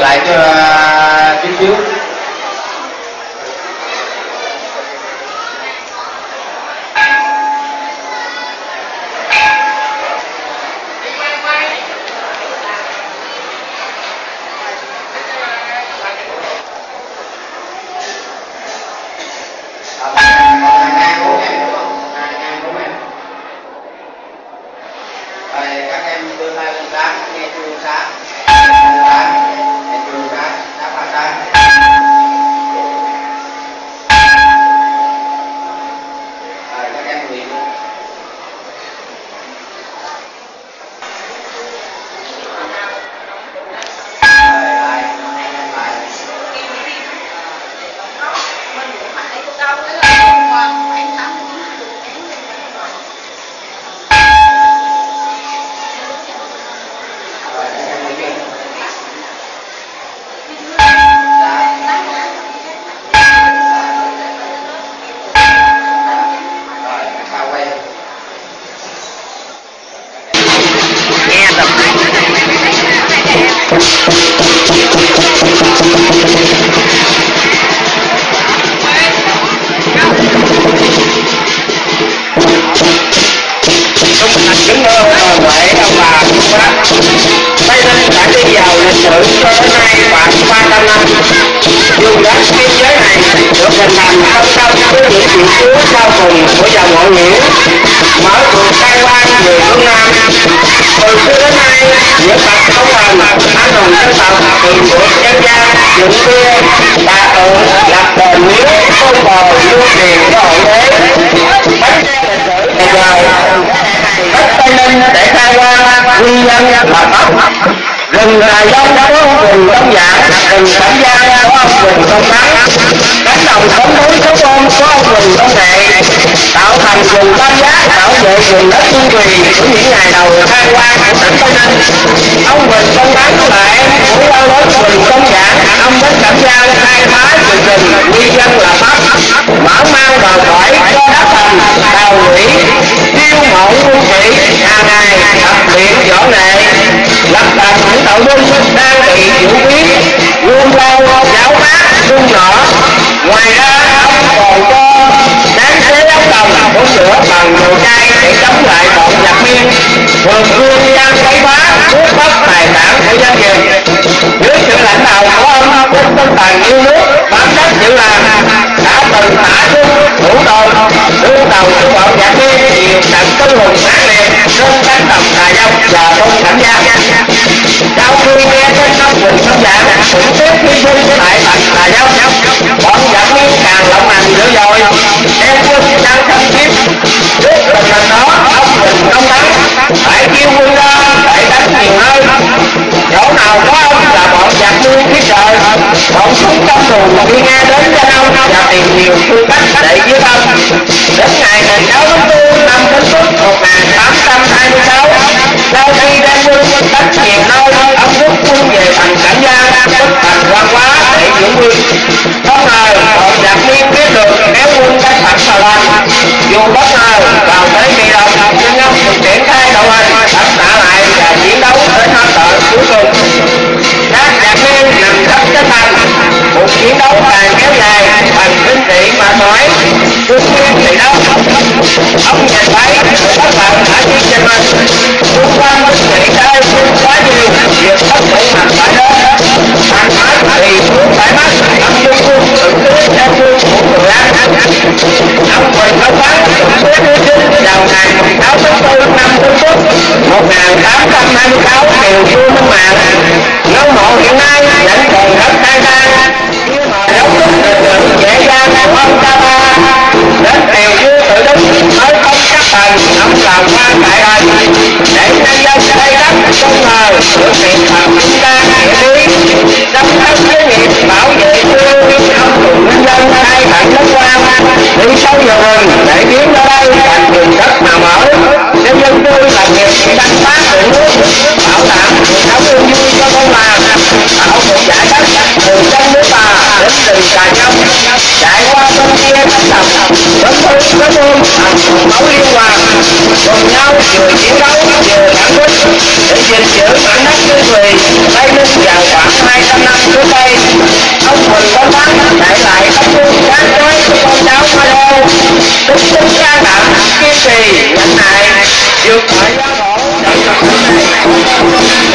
lại cho chút xíu. Rừng là dông có rừng Đông Dạng, rừng Cẩm Giang có ông rừng Đông Thắng, cánh đồng sống núi sống ôm có ông rừng Đông Nghệ, tạo thành rừng Tam Giác bảo vệ rừng đấtƯơng Quỳ của những ngày đầu khai quang của tỉnh Tây Ninh. Ông rừng Đông Thắng là em của quan lớn rừng Đông Dạng, ông đến Cẩm Giang khai phá rừng nguyên dân là Pháp, mở mang bờ cõi cho đất thành đào lũy, tiêu mộ quân sĩ hàng ngày tập luyện võ nghệ, lập thành những đạo binh đang bị vũ khí quân lao giáo mát quân nọ. Ngoài ra ông còn cho đáng chế ống đồng của sữa bằng dầu chai để chống lại bọn giặc biên thường xuyên gian quấy phá cướp bóc tài sản của dân việt. Dưới sự lãnh đạo của ông, quân tinh thần yêu nước bám đất giữ làng đã từng thả xuống thủ đồn đưa tàu của bọn giặc biên nhiều trận tư hùng mãn liệt trên cánh đồng Đà Nông và thôn Cẩm Giang. Sau khi nghe tin ông Quỳnh Đông Dạng cũng tiếp hy sinh tại thành Đà Nông, bọn giặc biên càng lộng hành dữ dội đem quân sang xâm chiếm. Trước tình hình đó, ông Quỳnh Đông Thắng phải kêu quân ra để đánh nhiều nơi. Chỗ nào có ông là bọn giặc biên phía trời, bọn súng tâm đùn khi nghe đến danh ông và tìm nhiều phương cách để giết ông. Đến ngày 16 tháng 4 năm Tân Tuất 1826, sau khi đem quân đánh nhiều nơi, ông rút quân về thành Cẩm Giang, tức thành Quan Hóa để giữ nguyên. Không ngờ bọn giặc biên biết được kéo quân đánh thẳng vào thành, dù bất ngờ vào tới bị động, nhưng ông được triển khai đội hình đập tạ lại và chiến đấu đến hơi thở cuối cùng. Các giặc biên nằm khắp trên thành, cuộc chiến đấu càng kéo dài bằng binh sĩ mà nói quân nguyên thì đâu. Ông nhìn thấy các bạn đã chiến trên mình, xung quanh binh sĩ đã quân quá nhiều, việc bất đủ mặt phải đó. Thành mát thì xuống phải mắt, ông quân quân tự cưới theo quân của người An. Ông Quỳnh Đông Thắng cũng cưới hy sinh vào ngày 16 tháng 4 năm Tân Tuất 1826 điều vua Minh Mạng. Ngôi mộ hiện nay vẫn còn rất khai tang, nhưng mà dấu tích lịch sử dễ dàng của ông ta ta. Đến điều vua tự đứng mới không chấp hành ông làm quan đại hành để nhân dân xây đất không ngờ thực hiện thành chúng ta nghĩa lý đóng góp với nghiệp bảo vệ quê ông cùng nhân dân hai thẳng đất quan đi sâu vào rừng để biến ra đây thành vùng đất mà mở để dân cư làm nghiệp đánh phá hưởng nước, bảo đảm cuộc sống yên vui cho con làng, tạo một giải đất từ trong nước ta đến rừng Cà Nhông, trải qua bên kia cánh đồng đến thôn đến thôn thành một máu liên hoàn, cùng nhau vừa chiến đấu vừa sản xuất để gìn giữ mảnh đất Tây Quỳ Tây Ninh vào khoảng 200 năm đức tính can đảm kiên trì nhẫn nại vượt mọi gian khổ để tập này.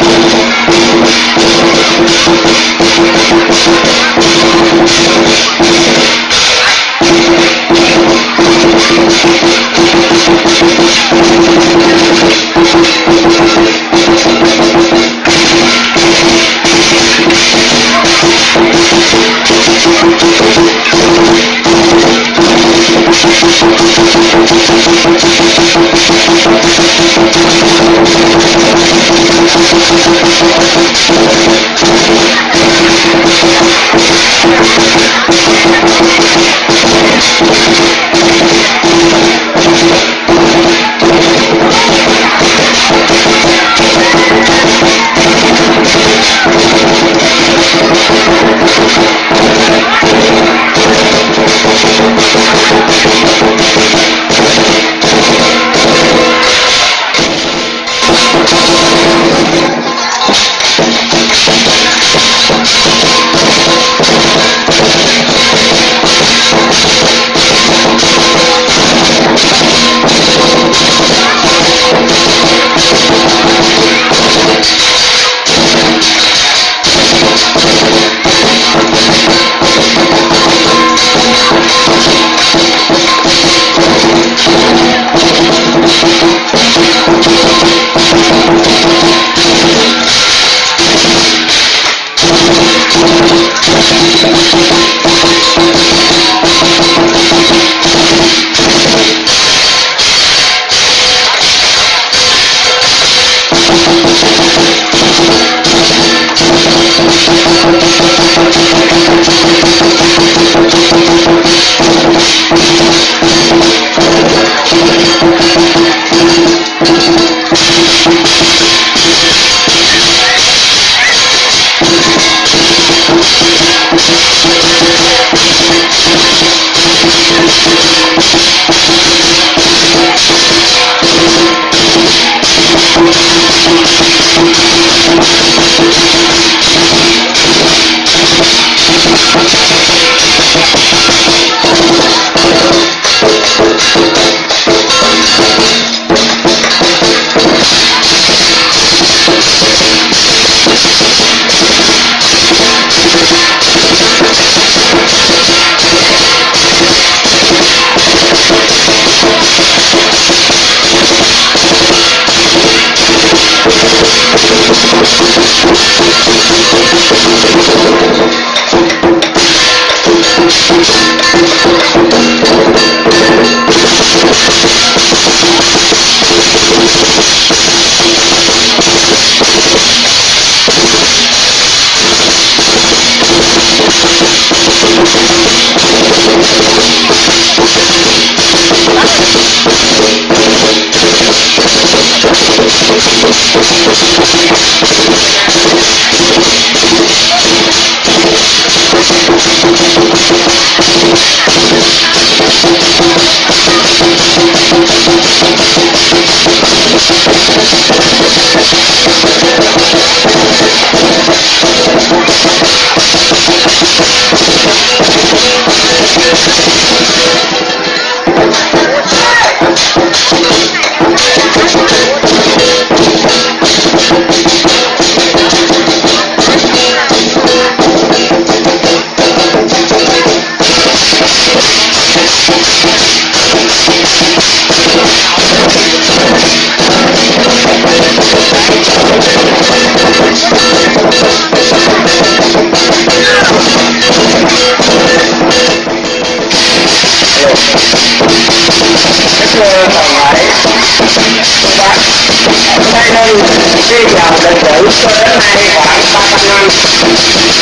Đi vào lịch sử cho đến nay khoảng 300 năm,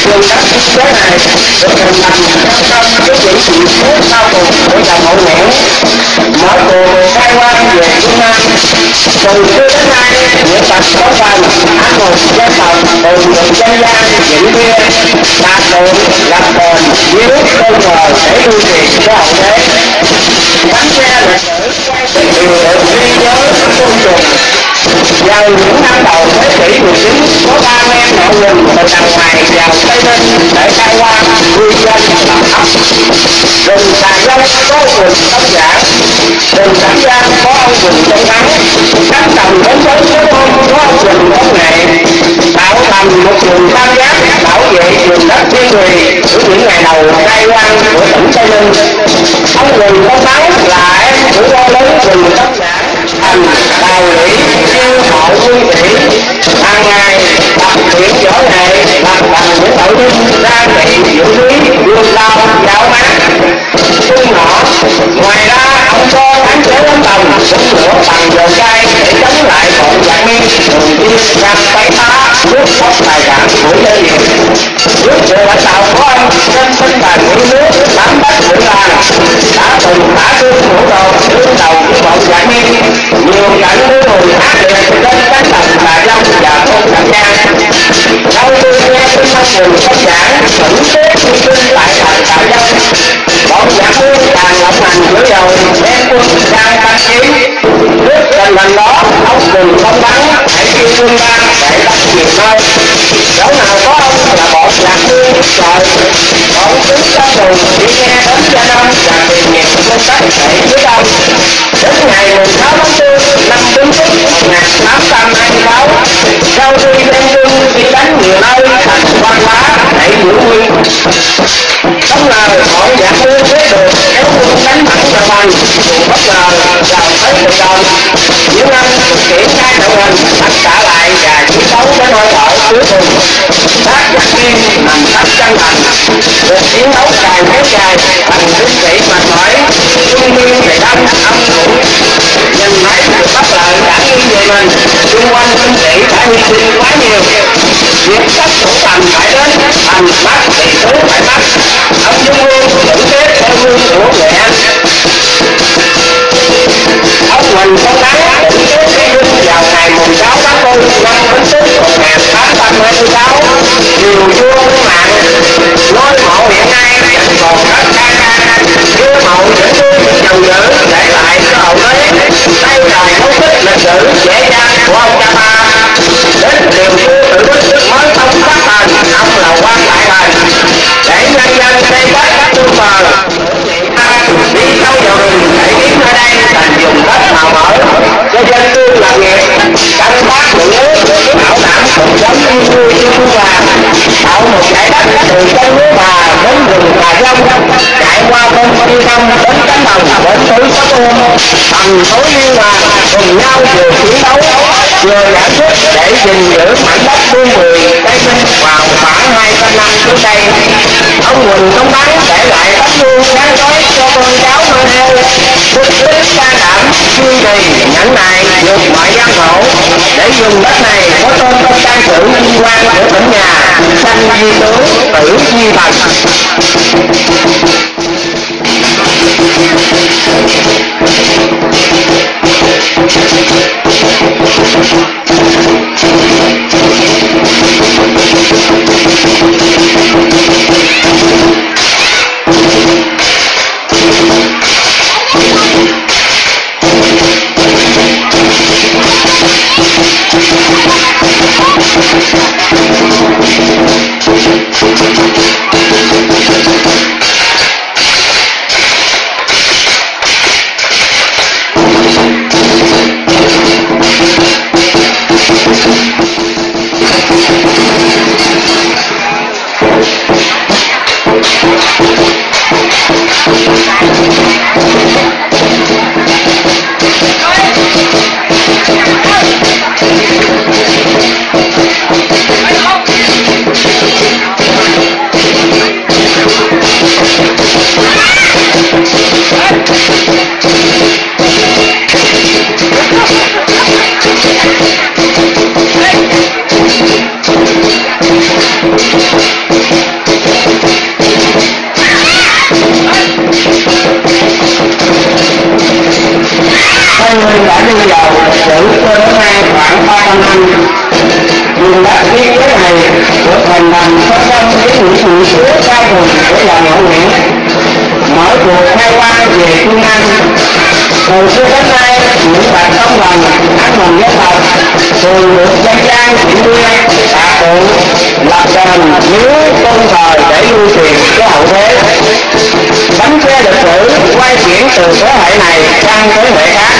vùng đất thế này được hình thành trong cái những sự cố sau cùng của dòng hậu nguyễn. Mở cuộc khai quang về phương Nam, từ xưa đến nay những bậc có phần anh hùng dân tộc từ những dân gian những bia đạt được lập đền dưới tôn thờ để nuôi truyền cho hậu thế. Bánh xe lịch sử quay đều được ghi nhớ tôn trùng. Vào những năm đầu thế kỷ 19, có 3 em nội quần từ đằng ngoài vào Tây Ninh để khai quang nuôi dân lập ấp. Rừng Tà Dông có Quỳnh Tông Giảng, Đường Cảnh Giang có ông Quỳnh Tông Thắng, cánh đồng bến bến số ôm có ông Quỳnh Tông Nghệ, tạo thành một vùng tam giác bảo vệ vùng đất thiên thùy của những ngày đầu khai quang của tỉnh Tây Ninh. Ông Quỳnh Tông Thắng là em của vua lớn Quỳnh Tông Giảng, thành đào lũy chiêu mộ quân sĩ, hàng ngày tập luyện võ nghệ, làm bằng những nội dung ra trị diệu lý, vương lao, giáo mát, tung nỏ. Ngoài ra ông cho sáng chế tấm đồng cũng lửa bằng dầu cay để chống lại bọn giặc Miên thường xuyên ra quấy phá cướp bóc tài sản của dân việt. Dưới sự lãnh đạo của ông, trên tinh thần yêu nước bám đất của làng đã từng thả thương thủ đồ đương đầu với bọn giặc Miên. Nhiều cảnh đối người ác liệt trên cánh đồng Bà Long và thôn Trạm Giang. Sau khi nghe tin ông Quỳnh Tông Giảng thử tế hy sinh tại thành Bà Long, bọn giặc Miên càng lập hành dữ dội đem quân sang bắn chiếm. Trước tình hình đó, ông Quỳnh Tông Thắng hãy kêu quân ra để đánh nhiều nơi. Chỗ nào có ông là bọn giặc Miên trời, bọn tướng trong đồn chỉ nghe đến danh ông và tiền nghiệp công tác để dưới ông. Đến ngày 16 tháng 4 năm Bính Tuất 1826, sau khi đem quân đi đánh nhiều nơi thành Văn Hóa để giữ nguyên, không ngờ bọn giặc Miên biết được kéo quân đánh thẳng vào thành, bất ngờ vào tới cuộc đời. Những anh triển khai đội hình đánh trả lại và chiến đấu đến hơi thở cuối cùng. Các giặc Miên nằm khắp chân thành, cuộc chiến đấu càng kéo dài, thành tướng sĩ mệt mỏi, quân Miên thì đâm âm ủ. Nhìn thấy sự bất lợi đã nghiêng về mình, xung quanh quân sĩ đã hy sinh quá nhiều. Việc các thủ thành phải đến, thành bắt thì thứ phải bắt. Ông Dung Nguyên xử thế theo gương của người Anh. Ông Quỳnh Tông Thắng xử thế theo gương vào ngày 16 tháng 4 năm Bính Tuất 1826. Triều vua mạng ngôi mộ hiện nay còn rất xa xa. Vua mộ những gương dầu dữ để lại cho hậu thế. Đây là dấu tích lịch sử dễ dàng của ông cha ta. Đến điều vua Tự Bích mới thông phát thành ông là quan đại thành để nhân dân xây cất các tương bờ đi sâu vào rừng để biến nơi đây thành vùng đất màu mỡ cho dân cư làm nghiệp, canh tác ruộng nước, bảo đảm cuộc sống yên vui chung hòa, tạo một dải đất từ chân núi Bà đến rừng Bà Long, chạy qua bên Vân Tâm đến cánh đồng bến Tứ Sóc Ôm, thành phố Yên Hòa cùng nhau vừa chiến đấu vừa giải quyết để gìn giữ mảnh đất Tương Bùi Tây Ninh vào khoảng 200 năm trước đây. Ông Quỳnh Tông Thắng để lại tấm gương sáng chói cho con cháu noi theo, đức tính can đảm, kiên trì, nhẫn nại vượt mọi gian khổ để vùng đất này có tên trong trang sử vinh quang của tỉnh nhà, sanh di tướng, tử di thần. Nguyên đã đi vào lịch sử cho đến nay khoảng 300 năm. Vùng đất biên giới này được hình thành song song với những sự sửa cao hùng của dòng Hậu Nguyễn, mở cuộc khai quang về phương Nam. Từ xưa đến nay, những bạn công bằng, anh hùng dân tộc thường được dân gian chuyện nguyên tạ tượng lập đền miếu tôn thờ để lưu truyền cho hậu thế. Bánh xe lịch sử quay chuyển từ thế hệ này sang thế hệ khác,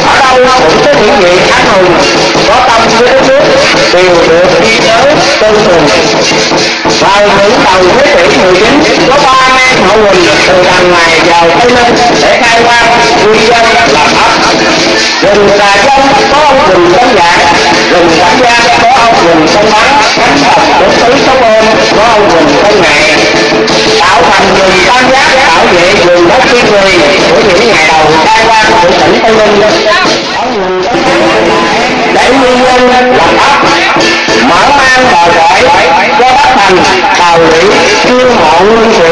ở đâu cũng có những vị anh hùng có tâm với đất nước đều được ghi nhớ tôn sùng. Vào những đầu thế kỷ 19 có 3 em hậu Huỳnh từ đằng này vào Tây Ninh để khai quang quy dân lập ấp. Rừng Xà Dông có ông Huỳnh Công Giảng, rừng Cảnh Giang có ông Huỳnh Công Bắn, cánh đồng bốn tứ Sóc Ôn có ông Huỳnh Công Nghệ, tạo thành rừng Tam Giác bảo vệ vườn đất thiên người của những ngày đầu khai quang của tỉnh Tây Ninh. Để nguyên nhân lập ấp mở mang bờ cõi cho đất thành tàu lũy chiêu mộ nguyên sĩ,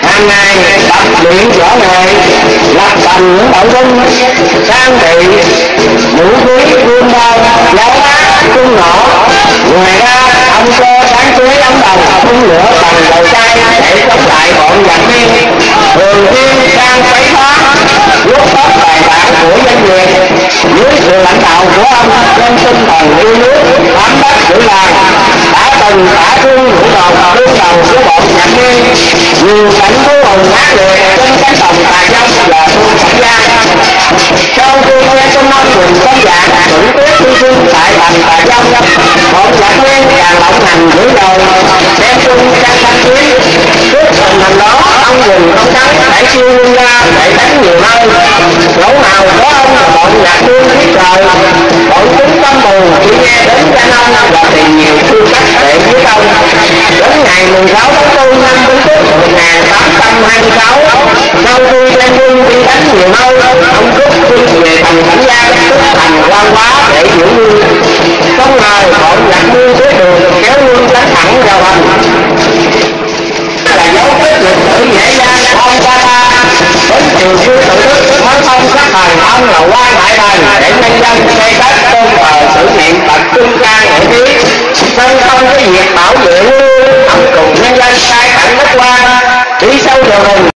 hàng ngày tập luyện võ nghệ, lập thành những đội quân trang bị vũ khí quân đao giáo á cung nỏ. Ngoài ra ông cơ sáng chế ống đồng phun lửa bằng dầu chai để chống lại bọn giặc biên, thường xuyên sang quấy phá lúc tóc tài sản của doanh nghiệp. Dưới sự lãnh đạo của ông, trên tinh thần yêu nước bám đất giữ làng, đã từng tả thương vũ đòn đương đầu của bọn giặc biên. Nhiều cảnh thú hùng ác liệt trên cánh đồng Xà Dông và thôn Cảnh Giang. Sau khi nghe tin ông Huỳnh Công Giảng thử tuyết hy sinh tại thành Xà Dông, bọn giặc biên càng lộng hành dữ dội, đem quân sang thanh chiến. Trước tình hình đó, ông Huỳnh Công Thắng đã chiêu quân ra để đánh nhiều nơi. Chỗ nào có ông là bọn giặc biên thiết trời, bọn chúng tâm buồn chỉ nghe đến danh ông và tìm nhiều phương cách để giết ông. Đến ngày 16 tháng 4 năm Bính Tuất 1826, sau khi đem quân đi đánh nhiều nơi, ông rút quân về thành Cảnh Giang, tức thành Quan Hóa để giữ nguyên. Không ngờ bọn giặc biên tới đường kéo quân đánh thẳng vào thành. Là dấu tích lịch sử dễ dàng ông qua ta. Đến chiều vua Tự Đức mới không sát thành ông là Quan Đại Bành để nhân dân xây cất tôn thờ sự kiện bậc trung ca nghệ trí. Song song với việc bảo vệ ông cùng nhân dân khai thẳng đất Quan đi sâu vào rừng